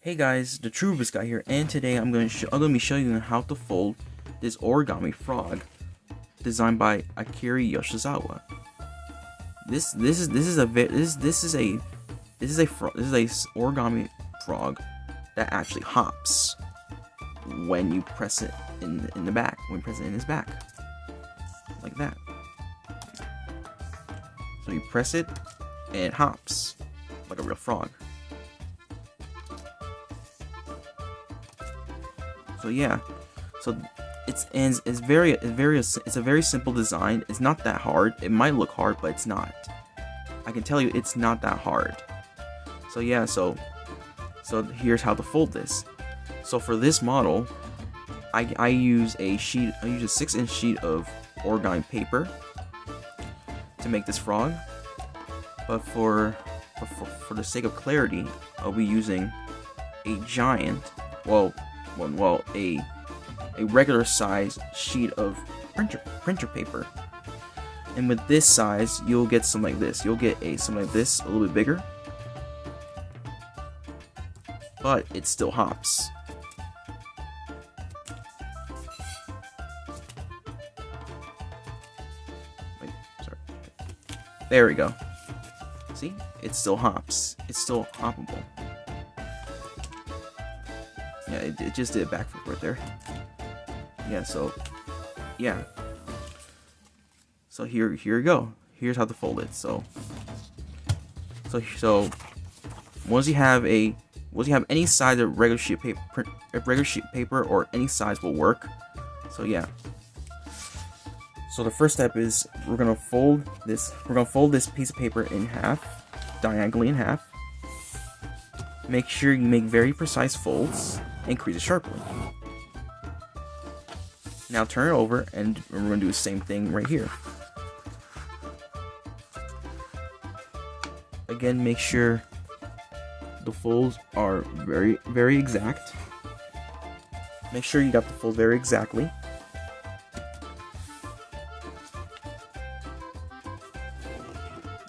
Hey guys, the Trubus guy here, and today I'm going to be showing you how to fold this origami frog, designed by Akira Yoshizawa. This is a origami frog that actually hops when you press it in the back, when you press it in his back, like that. So you press it and it hops like a real frog. So yeah, so it's a very simple design. It's not that hard. It might look hard, but it's not. I can tell you, it's not that hard. So yeah, so here's how to fold this. So for this model, I use a 6-inch sheet of origami paper to make this frog. But for the sake of clarity, I'll be using a giant, a regular size sheet of printer paper. And with this size, you'll get something like this. You'll get something like this, a little bit bigger, but it still hops. Wait, sorry. There we go. See? It still hops. It's still hoppable. Yeah, it just did a backflip right there. Yeah, so yeah. So here you go. Here's how to fold it. So once you have any size of regular sheet paper or any size will work. So yeah. So the first step is we're gonna fold this piece of paper in half, diagonally in half. Make sure you make very precise folds and crease it sharply. Now turn it over, and we're going to do the same thing right here. Again, make sure the folds are very exact. Make sure you got the fold very exactly.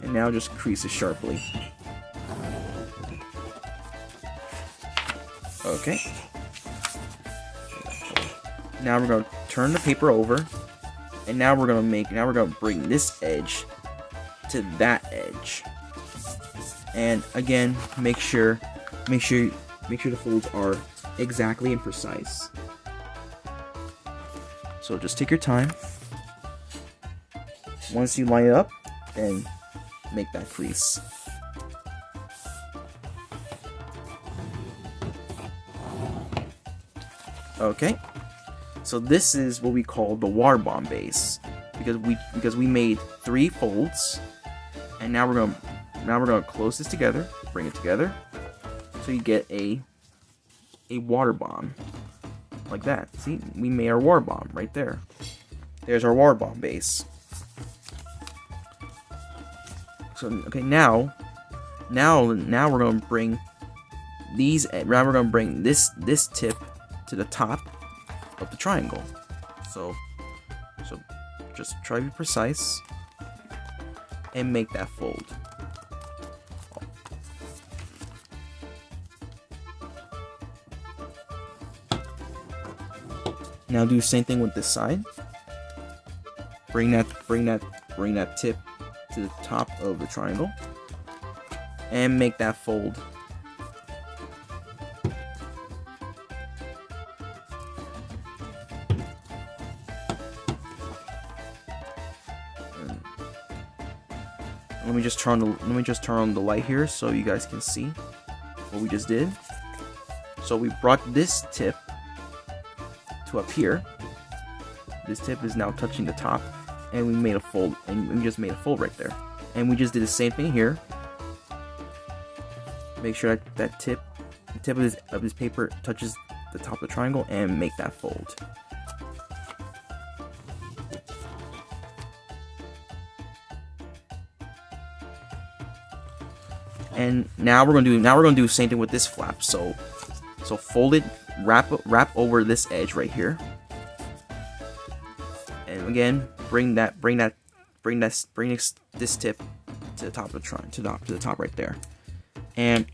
And now just crease it sharply. Okay. Now we're going to turn the paper over, and now we're going to bring this edge to that edge. And again, make sure the folds are exactly and precise. So just take your time. Once you line it up, then make that crease. Okay, so this is what we call the water bomb base, because we made 3 folds, and now we're gonna close this together, bring it together, so you get a water bomb like that. See, we made our water bomb right there. There's our water bomb base. So okay, now we're gonna bring these. Now we're gonna bring this tip to the top of the triangle. So just try to be precise and make that fold. Now do the same thing with this side. Bring that tip to the top of the triangle and make that fold. Let me just turn on the light here so you guys can see what we just did. So we brought this tip to up here. This tip is now touching the top, and we made a fold, and we just made a fold right there. And we just did the same thing here. Make sure that the tip of this paper touches the top of the triangle, and make that fold. And now we're gonna do the same thing with this flap. So fold it, wrap over this edge right here, and again bring this tip to the top of the to the top right there, and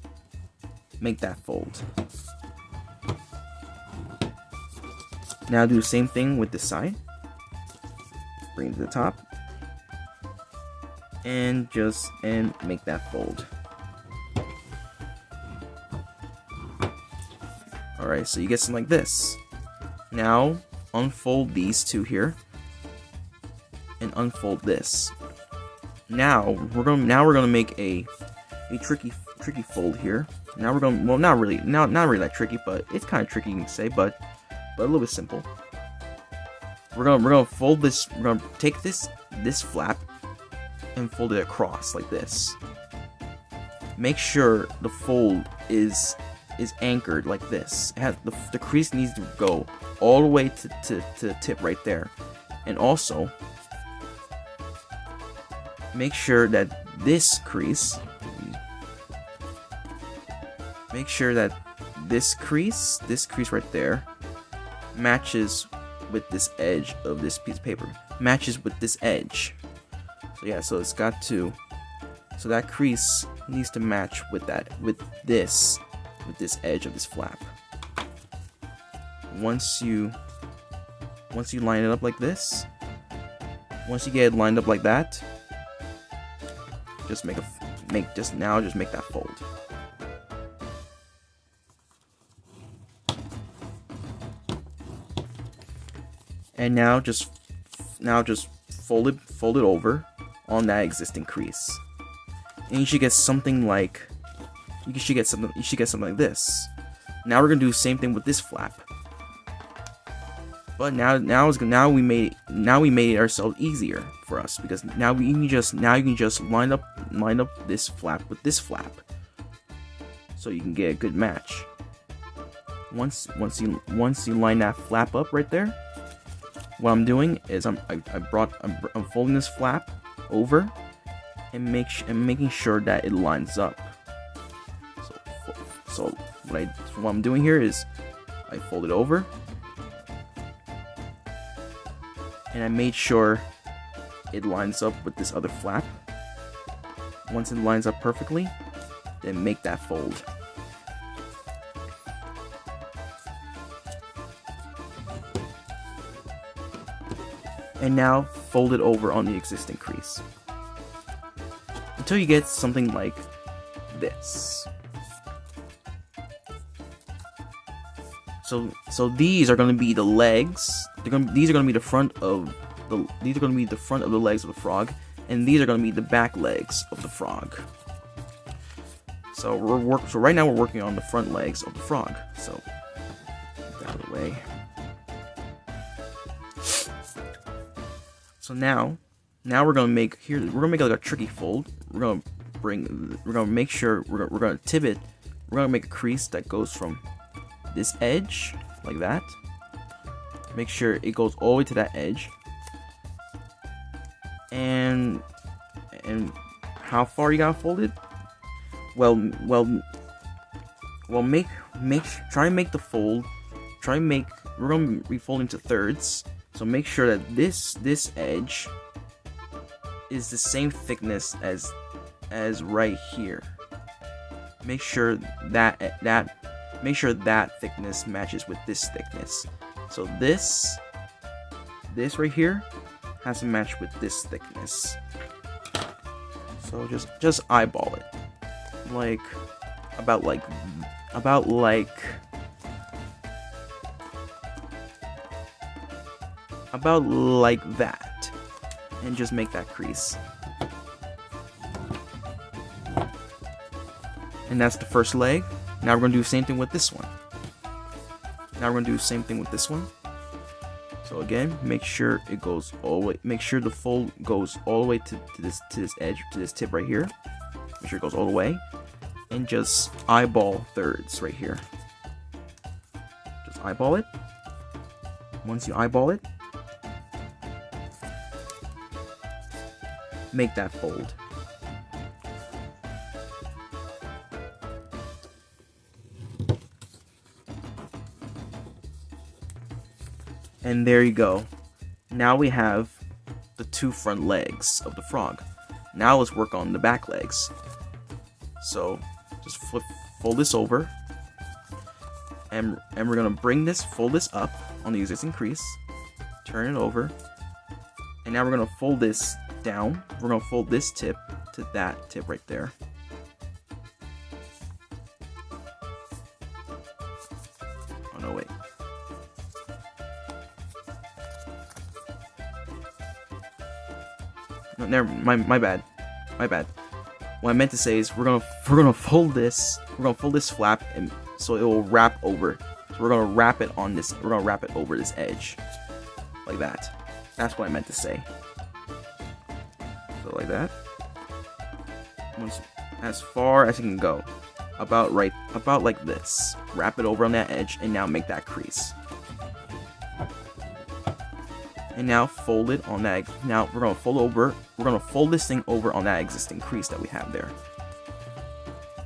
make that fold. Now do the same thing with this side. Bring it to the top. And make that fold. Alright, so you get something like this. Now unfold these two here. And unfold this. Now we're gonna make a tricky fold here. Now we're gonna, well, not really that tricky, but it's kind of tricky, you can say, but a little bit simple. We're gonna fold this. We're gonna take this flap and fold it across like this. Make sure the fold is anchored like this. It has the crease needs to go all the way to the tip right there, and also make sure that this crease. Make sure that this crease right there matches with this edge of this piece of paper. Matches with this edge. So yeah, so it's got to. So that crease needs to match with this edge of this flap. Once you line it up like this, once you get it lined up like that, just make that fold. And now just fold it over on that existing crease, and you should get something like this. Now we're gonna do the same thing with this flap, but now we made it ourselves easier for us, because now you can just line up this flap with this flap, so you can get a good match. Once you line that flap up right there. What I'm doing is I'm folding this flap over and making sure that it lines up. So what I'm doing here is I fold it over and I made sure it lines up with this other flap. Once it lines up perfectly, then make that fold. And now fold it over on the existing crease until you get something like this. So these are going to be the legs. These are going to be the front of the legs of the frog, and these are going to be the back legs of the frog. So right now we're working on the front legs of the frog. So get that out of the way. So now we're gonna make like a tricky fold. We're gonna make sure we're gonna tip it. We're gonna make a crease that goes from this edge like that. Make sure it goes all the way to that edge. And how far you gotta fold it? Well, try and make the fold. We're gonna be folding to thirds. So make sure that this edge is the same thickness as right here. Make sure that thickness matches with this thickness. So this right here has to match with this thickness. So just eyeball it. About like that, and just make that crease. And that's the first leg. Now we're gonna do the same thing with this one. So again, make sure it goes all the way. Make sure the fold goes all the way to this edge, to this tip right here. Make sure it goes all the way, and just eyeball thirds right here. Just eyeball it. Once you eyeball it, make that fold. And there you go. Now we have the two front legs of the frog. Now let's work on the back legs. So just fold this over, and we're gonna fold this up on the existing crease, turn it over, and now we're gonna fold this down. We're gonna fold this tip to that tip right there. Oh no, wait. No, never. My bad. My bad. What I meant to say is we're gonna fold this. We're gonna fold this flap, and so it will wrap over. So we're gonna wrap it on this. We're gonna wrap it over this edge, like that. That's what I meant to say. So like that. Once, as far as you can go, about like this. Wrap it over on that edge, and now make that crease. And now fold it on that. Now we're gonna fold over. We're gonna fold this thing over on that existing crease that we have there,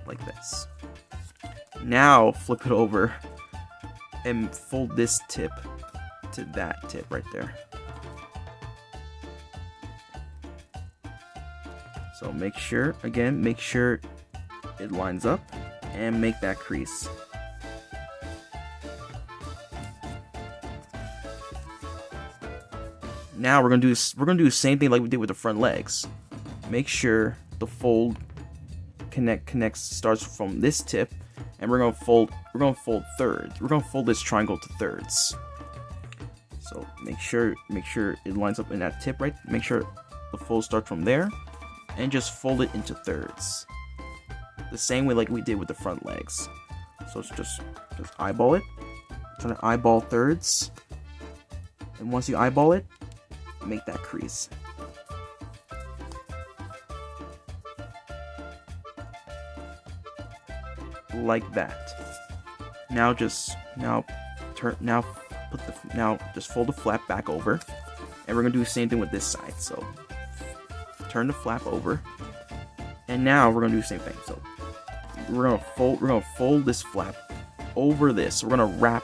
like this. Now flip it over and fold this tip to that tip right there. So make sure it lines up and make that crease. Now we're gonna do the same thing like we did with the front legs. Make sure the fold starts from this tip, and we're gonna fold thirds. We're gonna fold this triangle to thirds. So make sure it lines up in that tip right. Make sure the fold starts from there, and just fold it into thirds. The same way like we did with the front legs. So it's just eyeball it. Trying to eyeball thirds, and once you eyeball it, make that crease. Like that. Now just fold the flap back over, and we're gonna do the same thing with this side. So turn the flap over, and now we're gonna do the same thing. So we're gonna fold this flap over this. So we're gonna wrap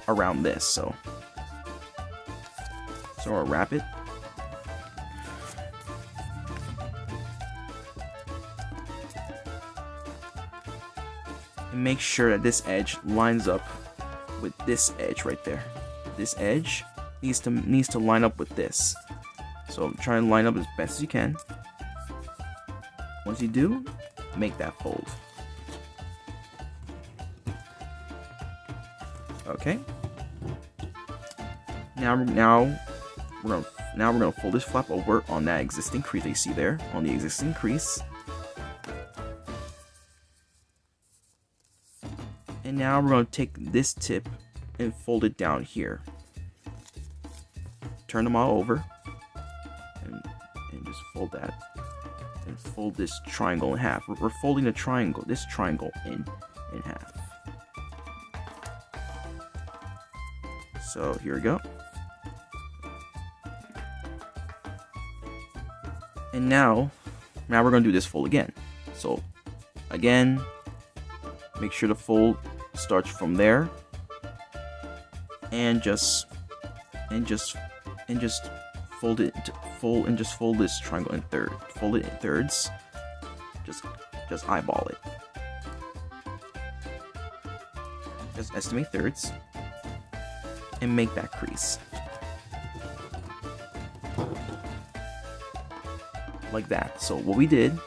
around this. So I'll wrap it. And make sure that this edge lines up with this edge right there. This edge needs to line up with this. So try and line up as best as you can. Once you do, make that fold. Okay. Now we're gonna fold this flap over on that existing crease that you see there, on the existing crease. And now we're gonna take this tip and fold it down here. Turn them all over, and just fold that, and fold this triangle in half. We're folding this triangle in half. So here we go. And now we're gonna do this fold again. So again, make sure the fold starts from there, and just fold it into fold this triangle in thirds. Fold it in thirds. Just eyeball it. Just estimate thirds, and make that crease. Like that. So what we did,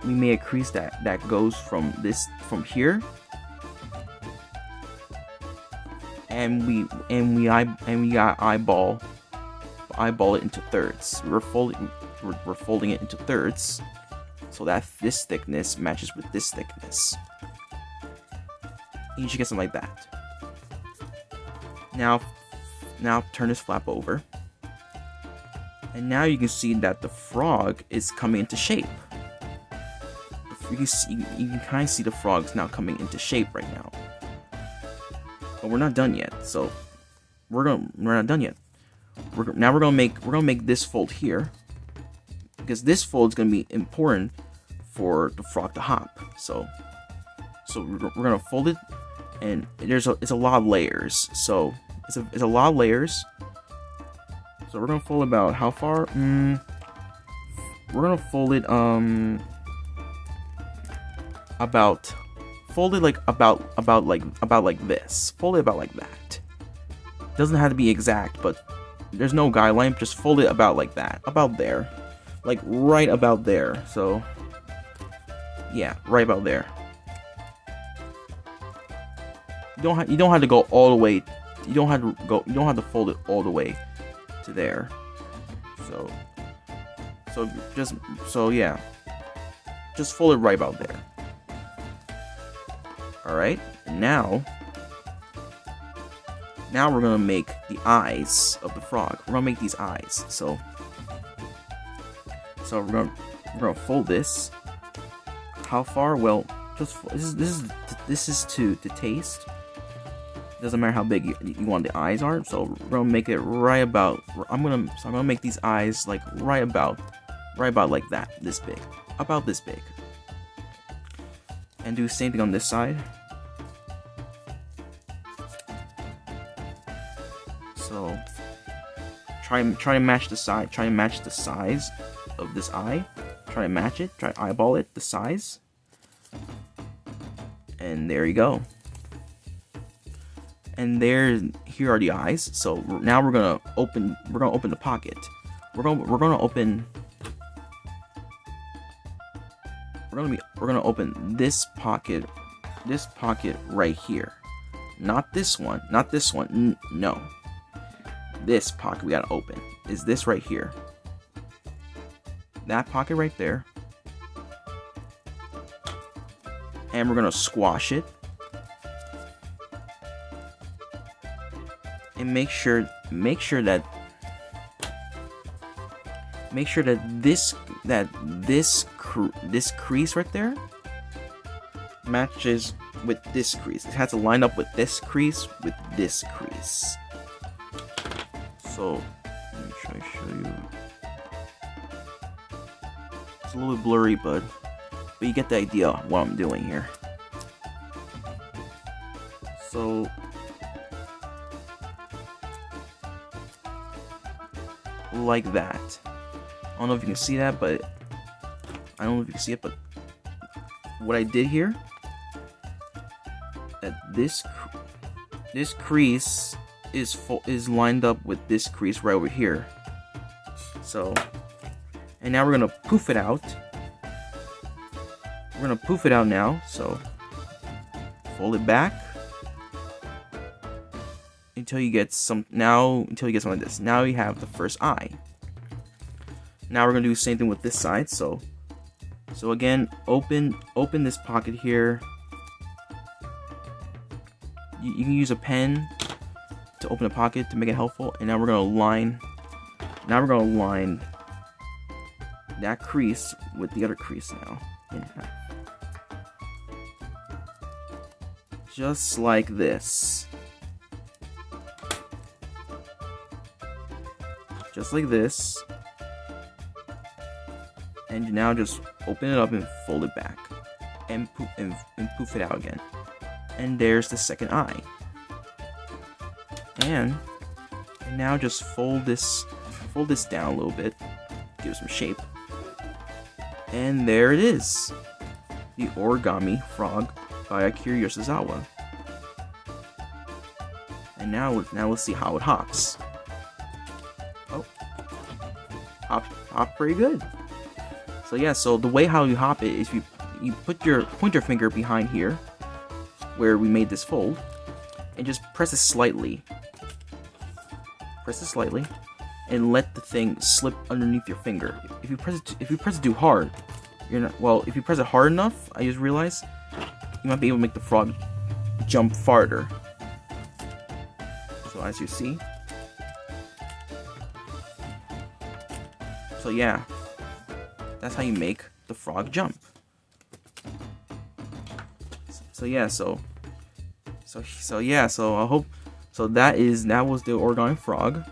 we made a crease that goes from here, and we got eyeball it into thirds. We're folding it into thirds, so that this thickness matches with this thickness. And you should get something like that. Now turn this flap over. And now you can see that the frog is coming into shape. You can kind of see the frog's now coming into shape right now. But we're not done yet. So we're not done yet. We're gonna make this fold here, because this fold is gonna be important for the frog to hop. So we're gonna fold it, and it's a lot of layers. So it's a lot of layers. So we're gonna fold about how far? We're gonna fold it about fold it like like this. Fold it about like that. Doesn't have to be exact, but there's no guideline. Just fold it about like that, about there, like right about there. So yeah, right about there. You don't have to go all the way. You don't have to fold it all the way to there. So yeah, just fold it right about there. All right, and now we're gonna make the eyes of the frog. We're gonna make these eyes. So we're gonna fold this. How far? Well, just this is to taste. Doesn't matter how big you want the eyes are. So we're gonna make it right about. I'm gonna make these eyes like right about like that, this big, about this big. And do the same thing on this side. So try to match the size. Try to match the size of this eye. Try to match it. Try to eyeball it, the size. And there you go. And here are the eyes. So now we're gonna open the pocket. We're gonna open this pocket right here. Not this one. Not this one. No. This pocket we gotta open is this right here. That pocket right there. And we're gonna squash it. And make sure that this crease right there matches with this crease. It has to line up with this crease with this crease. So let me try to show you. It's a little bit blurry, but you get the idea of what I'm doing here. So like that. I don't know if you can see that, but what I did here, that this crease is lined up with this crease right over here. So, and now we're gonna poof it out. We're gonna poof it out now. So, fold it back until you get something like this. Now you have the first eye. Now we're gonna do the same thing with this side. So again, open this pocket here. You can use a pen to open a pocket to make it helpful. And now we're gonna line that crease with the other crease now in half. Just like this. Just like this. And now just open it up and fold it back. And poof it out again. And there's the second eye. And now just fold this down a little bit. Give it some shape. And there it is. The Origami Frog by Akira Yoshizawa. And now let's see how it hops. Oh. Hop pretty good. So yeah, so the way how you hop it is you put your pointer finger behind here, where we made this fold, and just press it slightly. Press it slightly, and let the thing slip underneath your finger. If you press it too hard, you're not. Well, if you press it hard enough, I just realized you might be able to make the frog jump farther. So as you see, so yeah. That's how you make the frog jump. So yeah, so I hope that was the Origami Frog,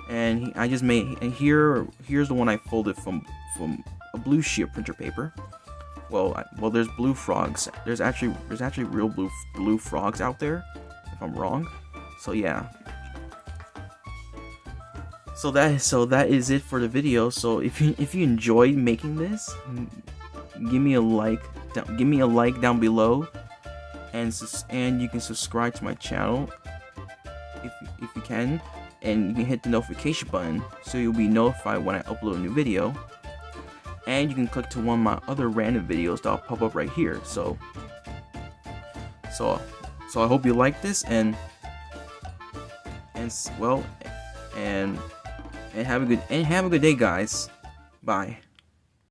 and here's the one I folded from a blue sheet of printer paper. Well, there's blue frogs. There's actually real blue frogs out there, if I'm wrong. So yeah. So that is it for the video. So if you enjoyed making this, give me a like, give me a like down below, and you can subscribe to my channel if you can, and you can hit the notification button so you'll be notified when I upload a new video. And you can click to one of my other random videos that'll pop up right here. So I hope you like this, and have a good day, guys. Bye.